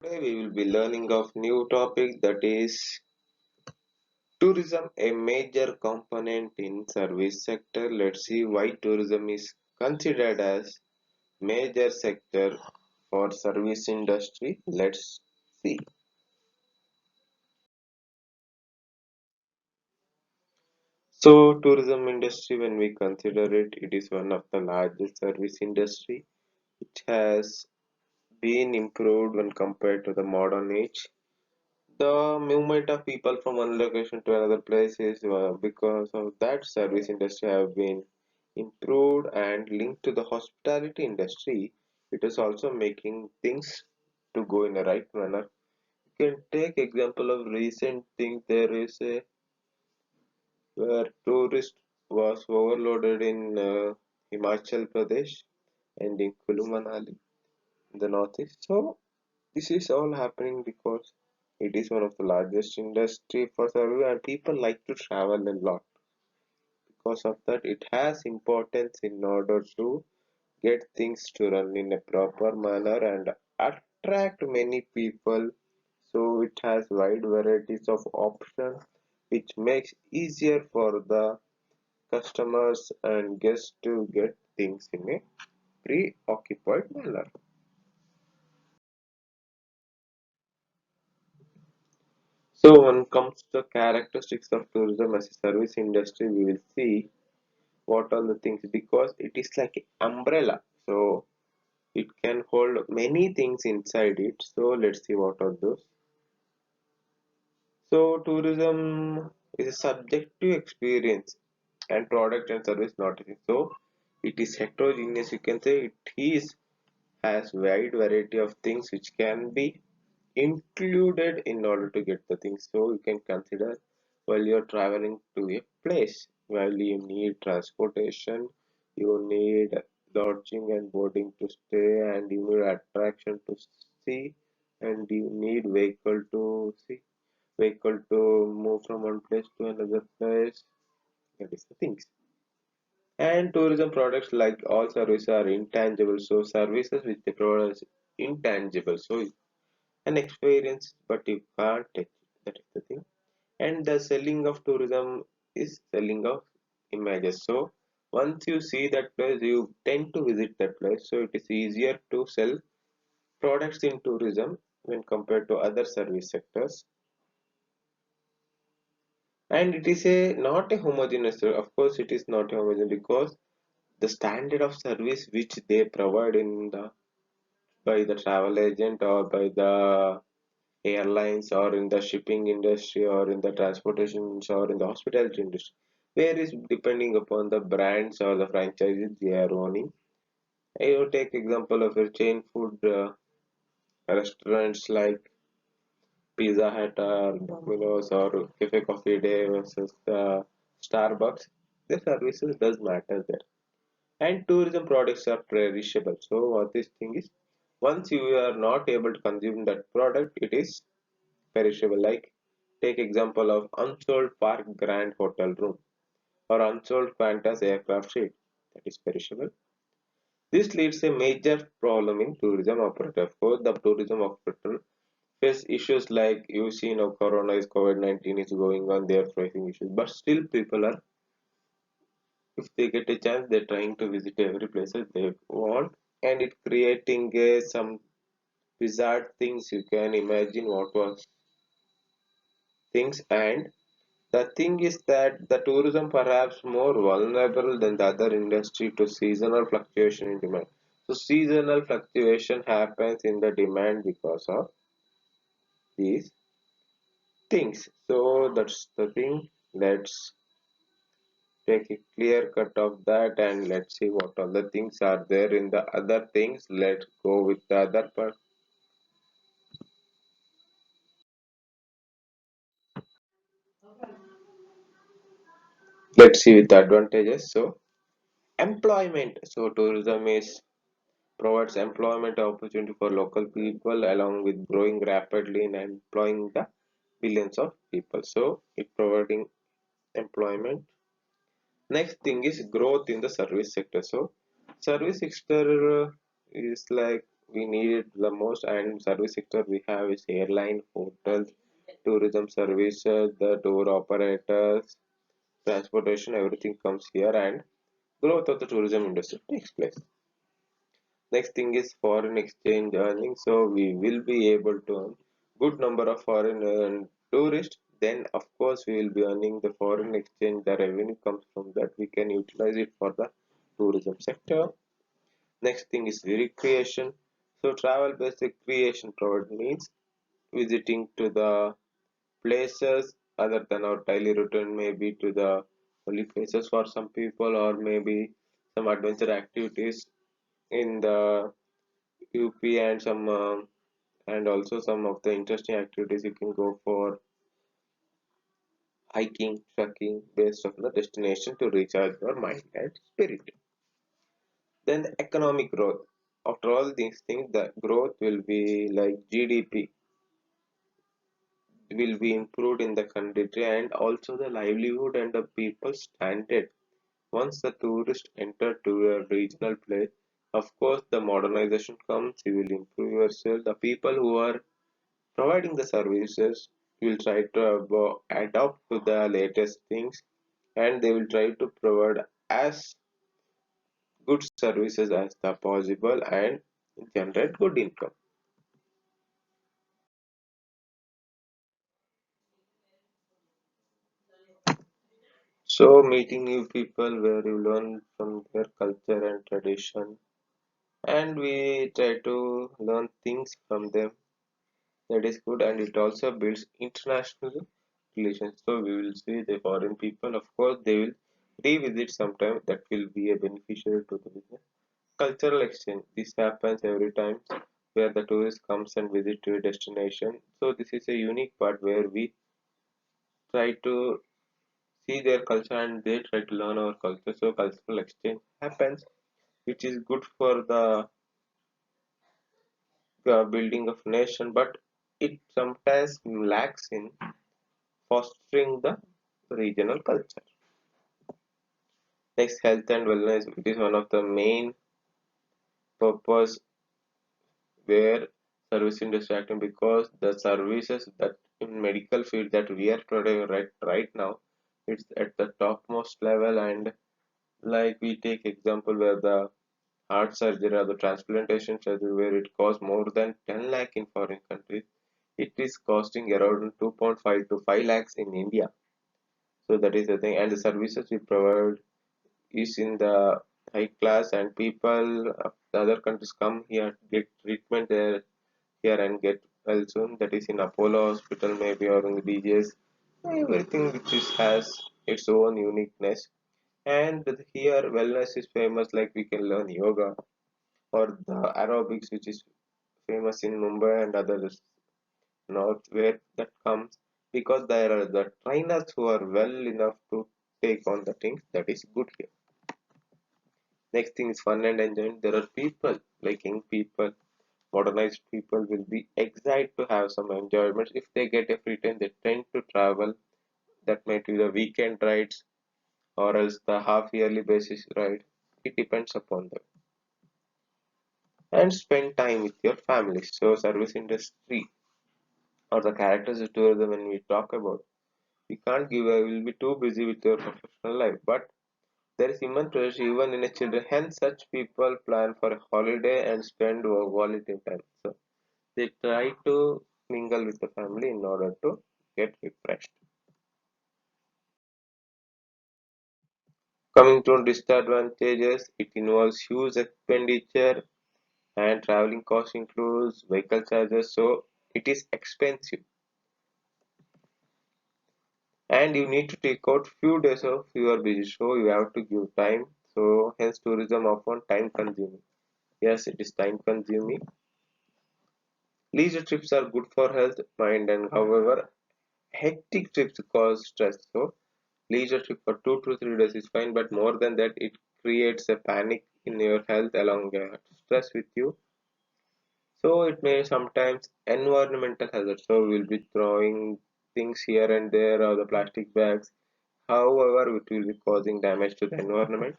Today we will be learning of new topic that is tourism, a major component in service sector. Let's see why tourism is considered as major sector for service industry. Let's see. So tourism industry, when we consider it, it is one of the largest service industry. It has been improved when compared to the modern age. The movement of people from one location to another place is because of that service industry have been improved and linked to the hospitality industry. It is also making things to go in the right manner. You can take example of recent thing. There is a where tourist was overloaded in Himachal Pradesh and in Kulu Manali in the northeast. So this is all happening because it is one of the largest industry for survey and people like to travel a lot. Because of that, it has importance in order to get things to run in a proper manner and attract many people. So it has wide varieties of options which makes easier for the customers and guests to get things in a preoccupied manner. So when it comes to the characteristics of tourism as a service industry, we will see what are the things because it is like an umbrella. So it can hold many things inside it. So let's see what are those. So tourism is a subjective experience and product and service not. So it is heterogeneous. You can say it is has wide variety of things which can be included in order to get the things. So you can consider while you're traveling to a place, while you need transportation, you need lodging and boarding to stay, and you need attraction to see, and you need vehicle to move from one place to another place. That is the things. And tourism products like all services are intangible. So services which they provide is intangible. So an experience, but you can't touch it. That is the thing. And the selling of tourism is selling of images. So once you see that place, you tend to visit that place. So it is easier to sell products in tourism when compared to other service sectors. And it is a not a homogeneous. Of course, it is not a homogeneous because the standard of service which they provide in the by the travel agent or by the airlines or in the shipping industry or in the transportation or in the hospitality industry where is depending upon the brands or the franchises they are owning. I will take example of a chain food restaurants like Pizza Hut or Domino's or Cafe Coffee Day versus the Starbucks. The services does matter there. And tourism products are perishable. So what this thing is, once you are not able to consume that product, it is perishable. Like take example of unsold Park Grand hotel room or unsold Qantas aircraft seat that is perishable. This leads a major problem in tourism operator. Of course, the tourism operator face issues like you see now Corona is COVID-19 is going on. They are facing issues, but still people are if they get a chance they're trying to visit every place they want and it creating some bizarre things you can imagine what was things and the thing is that the tourism perhaps more vulnerable than the other industry to seasonal fluctuation in demand. So seasonal fluctuation happens in the demand because of these things. So that's the thing. Let's take a clear cut of that and let's see what other things are there in the other things. Let's go with the other part. Let's see with the advantages. So employment. So tourism is provides employment opportunity for local people along with growing rapidly and employing the billions of people. So it providing employment. Next thing is growth in the service sector. So service sector is like we need it the most. And service sector we have is airline, hotels, tourism services, the tour operators, transportation, everything comes here, and growth of the tourism industry takes place. Next thing is foreign exchange earning. So we will be able to earn good number of foreign tourists. Then of course we will be earning the foreign exchange. The revenue comes from that. We can utilize it for the tourism sector. Next thing is recreation. So travel based recreation provide means visiting to the places other than our daily routine, maybe to the holy places for some people, or maybe some adventure activities in the UP, and some and also some of the interesting activities you can go for hiking, trekking based on the destination to recharge your mind and spirit. Then the economic growth. After all these things, the growth will be like GDP will be improved in the country, and also the livelihood and the people standard. Once the tourist enter to a regional place, of course the modernization comes, you will improve yourself. The people who are providing the services will try to adapt to the latest things, and they will try to provide as good services as the possible and generate good income. So meeting new people where you learn from their culture and tradition, and we try to learn things from them, that is good, and it also builds international relations. So we will see the foreign people, of course they will revisit sometime, that will be a beneficial to the business. Cultural exchange, this happens every time where the tourist comes and visit to a destination. So this is a unique part where we try to see their culture and they try to learn our culture. So cultural exchange happens, which is good for the building of nation, but it sometimes lacks in fostering the regional culture. Next, health and wellness, it is one of the main purpose where service industry acting, because the services that in medical field that we are providing right now, it's at the topmost level. And like we take example where the heart surgery or the transplantation surgery where it costs more than 10 lakh in foreign countries, it is costing around 2.5 to 5 lakhs in India. So that is the thing, and the services we provide is in the high class, and people of the other countries come here, get treatment there here and get well soon. That is in Apollo hospital maybe, or in the BJS, everything which is has its own uniqueness. And here wellness is famous, like we can learn yoga or the aerobics, which is famous in Mumbai and others north where that comes, because there are the trainers who are well enough to take on the things, that is good here. Next thing is fun and enjoyment. There are people like young people, modernized people will be excited to have some enjoyment. If they get a free time, they tend to travel. That might be the weekend rides or else the half yearly basis ride. It depends upon them. And spend time with your family. So service industry or the characters of tourism, when we talk about, we can't give a, will be too busy with your professional life. But there is immense pressure even in a children. Hence, such people plan for a holiday and spend quality time. So they try to mingle with the family in order to get refreshed. Coming to disadvantages, it involves huge expenditure, and traveling cost includes vehicle charges, so it is expensive. And you need to take out few days of your busy, so you have to give time. So hence tourism often time consuming. Yes, it is time consuming. Leisure trips are good for health, mind, and however, hectic trips cause stress. So leisure trip for 2 to 3 days is fine, but more than that, it creates a panic in your health along stress with you. So it may sometimes environmental hazard. So we'll be throwing things here and there or the plastic bags. However, it will be causing damage to the environment.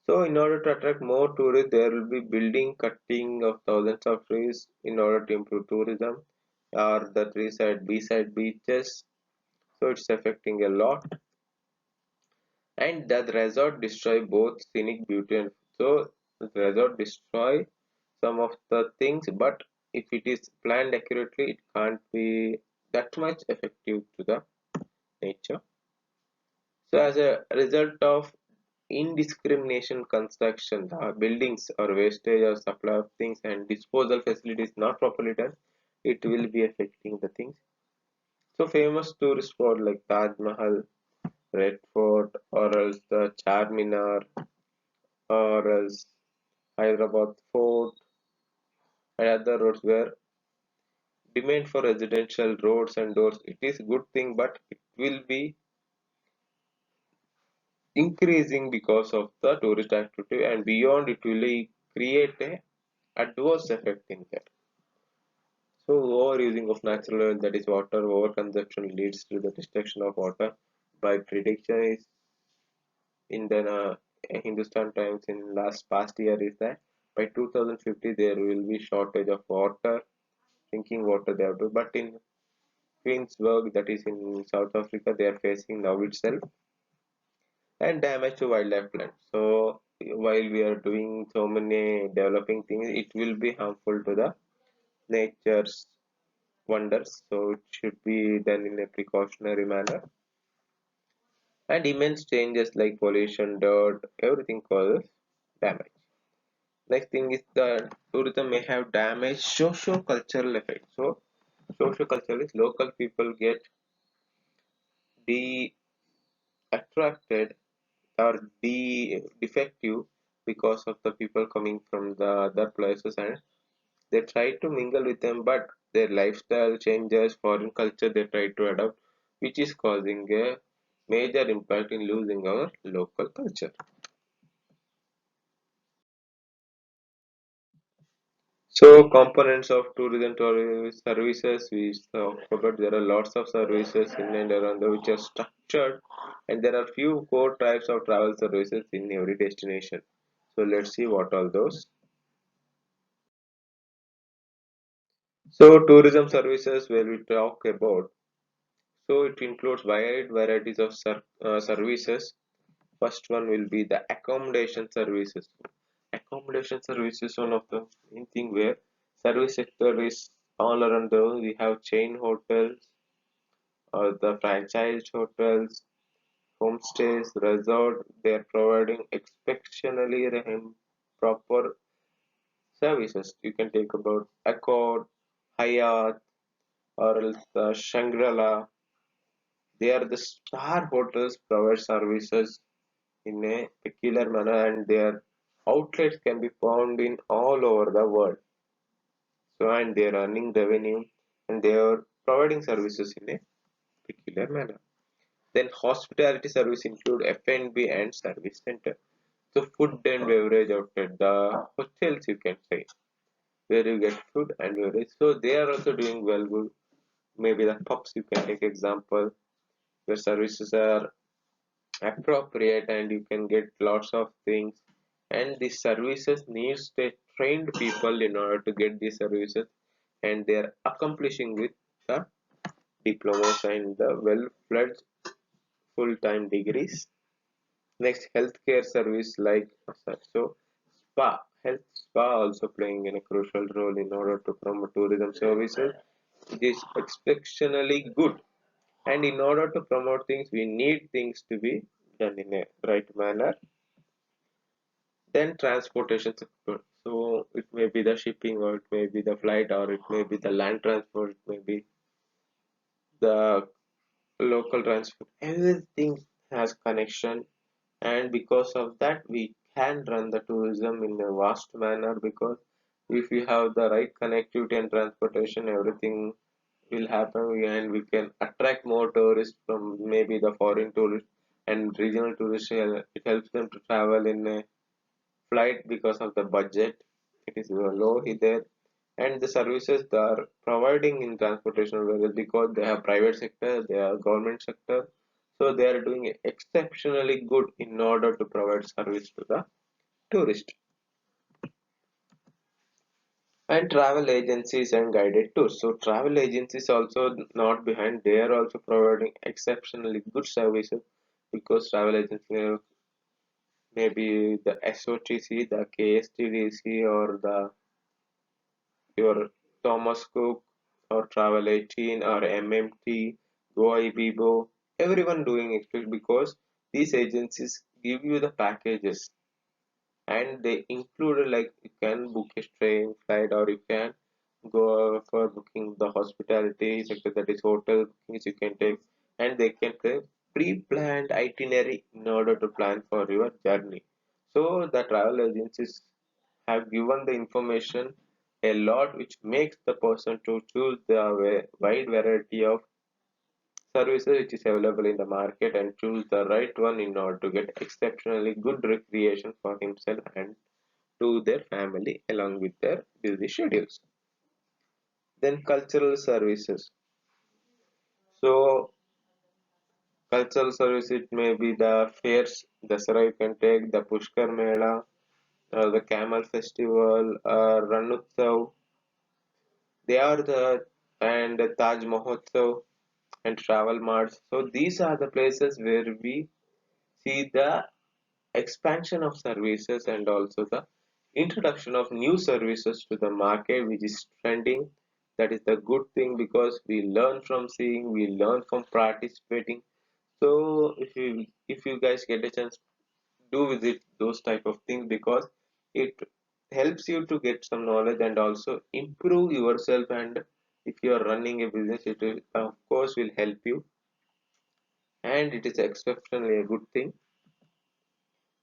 So in order to attract more tourists, there will be building cutting of thousands of trees in order to improve tourism, or the trees at beside beaches. So it's affecting a lot, and that resort destroy both scenic beauty and so the resort destroy some of the things, but if it is planned accurately, it can't be that much effective to the nature. So as a result of indiscrimination construction, the buildings or wastage or supply of things and disposal facilities not properly done, it will be affecting the things. So famous tourist spot like Taj Mahal, Red Fort, or else the Charminar, or else Hyderabad Fort, and other roads where demand for residential roads and doors. It is good thing, but it will be increasing because of the tourist activity, and beyond it will create a adverse effect in there. So overusing of natural oil, that is water overconsumption, leads to the destruction of water. By prediction is in the Hindustan Times in last past year is that by 2050 there will be shortage of water, drinking water there. But in Queensburg, that is in South Africa, they are facing now itself, and damage to wildlife plants. So while we are doing so many developing things, it will be harmful to the nature's wonders. So it should be done in a precautionary manner. And immense changes like pollution, dirt, everything causes damage. Next thing is the tourism may have damage socio-cultural effect. So socio-cultural is local people get de attracted or defective because of the people coming from the other places, and they try to mingle with them, but their lifestyle changes, foreign culture they try to adopt, which is causing a major impact in losing our local culture. So components of tourism services, we talked about there are lots of services in and around which are structured, and there are few core types of travel services in every destination. So let's see what are those. So tourism services where we talk about, so it includes wide varieties of services. First one will be the accommodation services. Accommodation service is one of the main thing where service sector is all around the world. We have chain hotels or the franchised hotels, homestays, resort. They are providing exceptionally proper services. You can take about Accord, Hyatt, or else the Shangri-La. They are the star hotels provide services in a peculiar manner, and their outlets can be found in all over the world. So and they are earning revenue, and they are providing services in a peculiar manner. Then hospitality service include F&B and B and service center. So food and beverage outlet, the hotels you can say, where you get food and beverage. So they are also doing well good. Maybe the pubs you can take example, where services are appropriate and you can get lots of things, and these services needs the trained people in order to get these services, and they are accomplishing with the diplomas and the well-fledged full-time degrees. Next, healthcare service like so spa, health spa also playing in a crucial role in order to promote tourism services. It is exceptionally good, and in order to promote things we need things to be done in a right manner. Then transportation sector. So it may be the shipping, or it may be the flight, or it may be the land transport, it may be the local transport. Everything has connection, and because of that, we can run the tourism in a vast manner. Because if we have the right connectivity and transportation, everything will happen, and we can attract more tourists from maybe the foreign tourists and regional tourists. It helps them to travel in a flight because of the budget. It is low there, and the services they are providing in transportation whether because they have private sector, they are government sector, so they are doing exceptionally good in order to provide service to the tourist. And travel agencies and guided tours. So travel agencies also not behind. They are also providing exceptionally good services because travel agencies maybe the SOTC, the KSTDC, or the your Thomas Cook or Travel 18 or MMT, GoIbibo, everyone doing it because these agencies give you the packages and they include like you can book a train flight or you can go for booking the hospitality sector, that is hotel bookings you can take, and they can take pre-planned itinerary in order to plan for your journey. So the travel agencies have given the information a lot which makes the person to choose the wide variety of services which is available in the market and choose the right one in order to get exceptionally good recreation for himself and to their family along with their busy schedules. Then cultural services. So cultural service it may be the fairs, Dasara you can take, the Pushkar Mela, the Camel Festival, Ranutsav. They are the and the Taj Mahotsav and travel marts. So these are the places where we see the expansion of services and also the introduction of new services to the market which is trending. That is the good thing because we learn from seeing, we learn from participating. So if you guys get a chance, do visit those type of things because it helps you to get some knowledge and also improve yourself. And if you are running a business, it will, of course will help you, and it is exceptionally a good thing.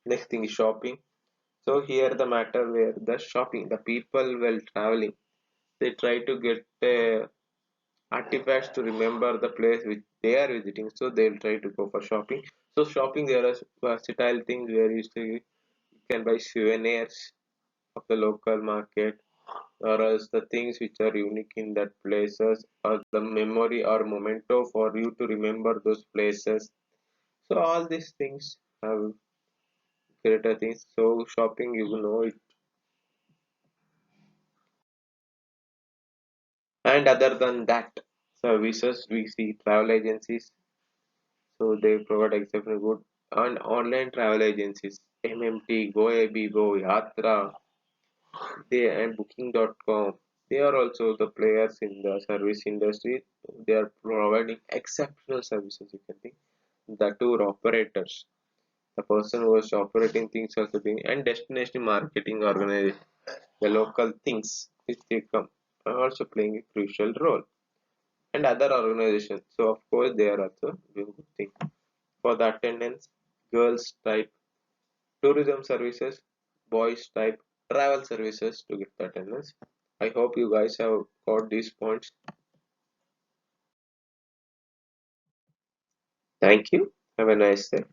Next thing is shopping. So here the matter where the shopping, the people while traveling, they try to get artifacts to remember the place which they are visiting. So they'll try to go for shopping. So shopping there are versatile things where you can buy souvenirs of the local market or else the things which are unique in that places or the memory or memento for you to remember those places. So all these things have greater things. So shopping, you know it. And other than that, services we see travel agencies. So they provide exceptional good and online travel agencies. MMT, GoAbibo, Yatra, they and Booking.com. They are also the players in the service industry. They are providing exceptional services. You can think the tour operators, the person who is operating things also doing, and destination marketing organization, the local things which they come are also playing a crucial role. And other organizations. So of course they are also doing good thing. For the attendance, girls type tourism services, boys type travel services to get the attendance. I hope you guys have got these points. Thank you. Have a nice day.